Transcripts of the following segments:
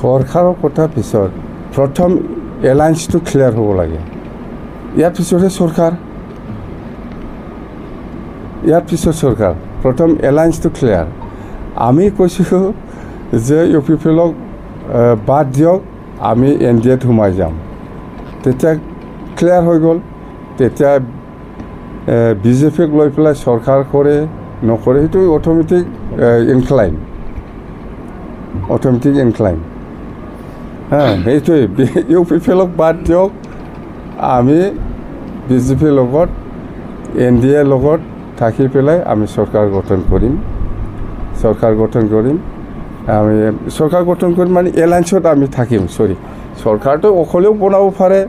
চৰকাৰৰ কথা পিছত প্ৰথম এলায়েন্সটো ক্লিয়াৰ হ'ব লাগে ইয়াৰ পিছতহে চৰকাৰ প্ৰথম এলায়েন্সটো ক্লিয়াৰ আমি কৈছোঁ যে ইউ পি পি এলক বাদ দিয়ক আমি NDA-ত সোমাই যাম তেতিয়া ক্লিয়াৰ হৈ গ'ল তেতিয়া বিজেপিক লৈ পেলাই চৰকাৰ কৰে নকৰে সেইটো অট'মেটিক ইনক্লাইন সেইটোৱে ইউ পি পি এলক বাদ দিয়ক আমি বিজেপিৰ লগত NDA-ৰ লগত থাকি পেলাই আমি চৰকাৰ গঠন কৰিম আমি চৰকাৰ গঠন কৰিম মানে এলায়েন্সত আমি থাকিম চৰকাৰটো অকলেও বনাব পাৰে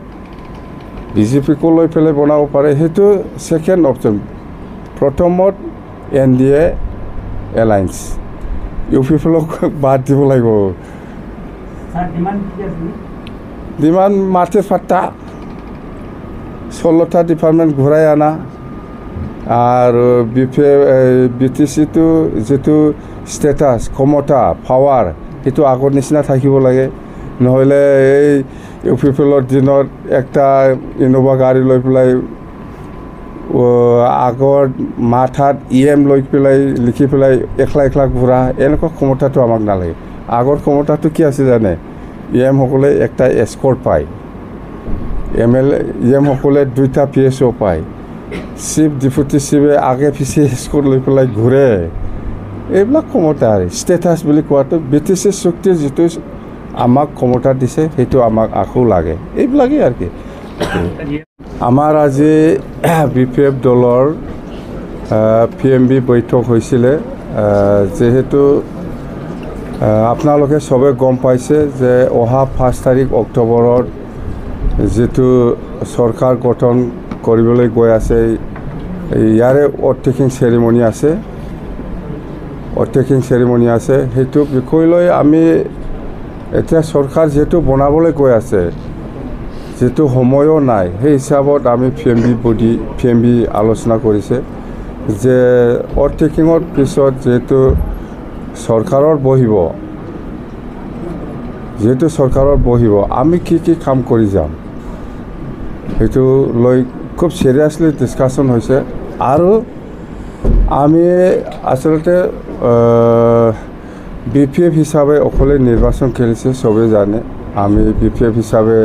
বিজেপিকো লৈ পেলাই বনাব পাৰে সেইটো ছেকেণ্ড অপশ্যন প্ৰথমত NDA alliance U P P এলক বাদ দিব লাগিব ডিমাণ্ড মাটি ফাটা 16টা ডিপাৰ্টমেণ্ট ঘূৰাই আনা আৰু BTC-টো যিটো ষ্টেটাছ ক্ষমতা পাৱাৰ সেইটো আগৰ নিচিনা থাকিব লাগে নহ'লে এই ইউ পি পি এলৰ দিনত একটা ইন'ভা গাড়ী লৈ পেলাই আগৰ মাথাত EM লৈ পেলাই লিখি পেলাই একলা ঘূৰা এনেকুৱা ক্ষমতাটো আমাক নালাগে আগৰ ক্ষমতাটো কি আছে জানে EM সকলে একটা এস্কৰ্ট পায় EM সকলে 2টা PSO পায় চিফ ডেপুটি চিফে আগে পিছে এস্কৰ্ট লৈ পেলাই ঘূৰে এইবিলাক ক্ষমতা ষ্টেটাছ বুলি কোৱাটো BTC চুক্তিৰ যিটো আমাক ক্ষমতা দিছে সেইটো আমাক আকৌ লাগে এইবিলাকেই আৰু কি আমাৰ আজি BPF দলৰ PMB বৈঠক হৈছিলে যেহেতু আপোনালোকে সবে গম পাইছে যে অহা 5 তাৰিখ অক্টোবৰত যেটো চৰকাৰ গঠন কৰিবলৈ গৈ আছে ইয়াৰে অথ-টেকিং চেৰিমনি আছে সেইটো বিষয় লৈ আমি এতিয়া চৰকাৰ যেটো বনাবলৈ গৈ আছে যেটো সময়ও নাই সেই হিচাপত আমি PMB আলোচনা কৰিছে যে অথ-টেকিঙৰ পিছত যেটো চৰকাৰৰ বহিব আমি কি কাম কৰি যাম সেইটো লৈ খুব সিৰিয়াসলি ডিসকাশন হৈছে আৰু আমি আসলতে BPF হিসাবে অকলে নিৰ্বাচন কৰিছে সবে জানে আমি BPF হিসাবে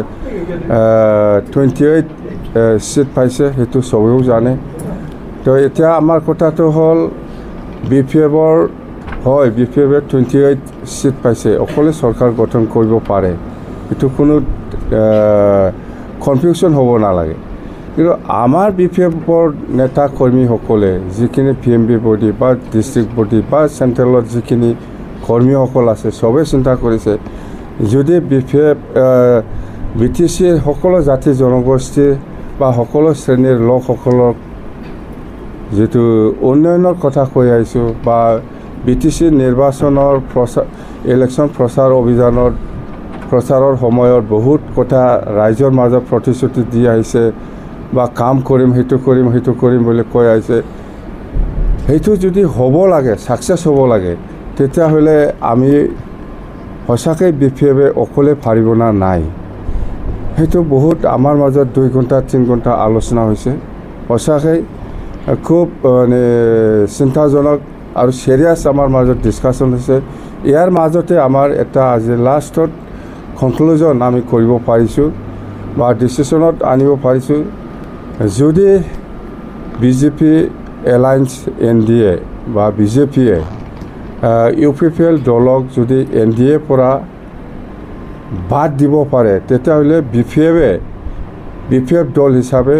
28 সিট পাইছে সেইটো সবেও জানে তো এতিয়া আমাৰ কথাটো হল BPF-ৰ হয় BPF 28 সিট পাইছে অকলে চৰকাৰ গঠন কৰিব পাৰে এটো কোনো কনফিউজন হ'ব নালাগে কিন্তু আমাৰ BPF-ৰ নেতা কৰ্মী সকলে যিখিনি PMB বডি বা ডিস্ট্ৰিক্ট বডি বা সেন্ট্ৰেলত যিখিনি কৰ্মী সকল আছে সবে চিন্তা কৰিছে যদি BTC সকলো জাতি জনগোষ্ঠী বা সকলো শ্ৰেণীৰ লোকসকলক যেটো উন্নয়নৰ কথা কৈ আইছো বা BTC নিৰ্বাচনৰ ইলেকশ্যন প্ৰচাৰ অভিযানৰ প্ৰচাৰৰ সময়ত বহুত কথা ৰাইজৰ মাজত প্ৰতিশ্ৰুতি দি আহিছে বা কাম কৰিম সেইটো কৰিম বুলি কৈ আহিছে সেইটো যদি হ'ব লাগে সাকসেস হ'ব লাগে তেতিয়া হলে আমি হসাকে BPF অকলে পাৰিব না নাই সেইটো বহুত আমাৰ মাজত 2 ঘণ্টা 3 ঘণ্টা আলোচনা হৈছে হসাকে খুব মানে চিন্তাজনক আৰু সিৰিয়াস আমাৰ মাজত ডিসকাশন হৈছে ইয়াৰ মাজতে আমাৰ এটা আজি লাষ্টত কনক্লুজন আমি কৰিব পাৰিছো বা ডিসিশনত আনিব পাৰিছো যদি BJP এলায়েন্স NDA বা BJP UPPL দলক যদি NDA পৰা বাদ দিব পাৰে তেতিয়া হলে BPF দল হিচাপে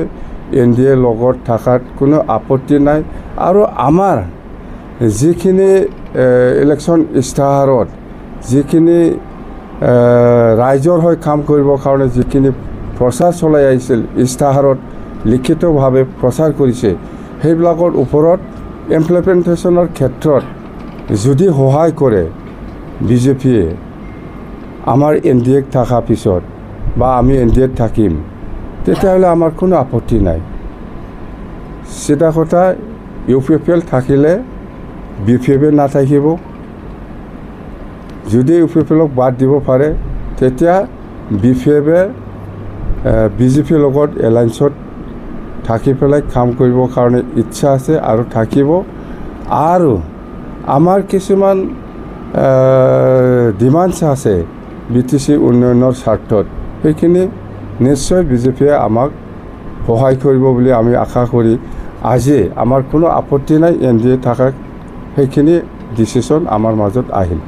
NDA লগত থাকাত কোনো আপত্তি নাই আৰু আমাৰ যিখিনি ইলেকশ্যন ইস্তাহাৰত যিখিনি ৰাইজৰ হৈ কাম কৰিবৰ কাৰণে যিখিনি প্ৰচাৰ চলাই আহিছিল ইস্তাহাৰত লিখিতভাৱে প্ৰচাৰ কৰিছে সেইবিলাকৰ ওপৰত ইমপ্লিমেন্টেশনৰ ক্ষেত্ৰত যদি সহায় কৰে BJP-য়ে আমাৰ NDA থাকা পিছত বা আমি NDA থাকিম তেতিয়াহলে আমাৰ কোনো আপত্তি নাই সিধা কথা UPPL থাকিলে BPF নাথাকিব যদি UPPLক বাদ দিব পাৰে তেতিয়া BPFে BJPৰ লগত এলায়েন্সত থাকি পেলাই কাম কৰিবৰ কাৰণে ইচ্ছা আছে আৰু থাকিব। আৰু আমাৰ কিছুমান ডিমাণ্ডছ আছে BTC উন্নয়নৰ স্বাৰ্থত, সেইখিনি নিশ্চয় BJPয়ে আমাক সহায় কৰিব বুলি আমি আশা কৰি আজি আমাৰ কোনো আপত্তি নাই NDA থাকাক সেইখিনি ডিচিশ্যন আমাৰ মাজত আহিল।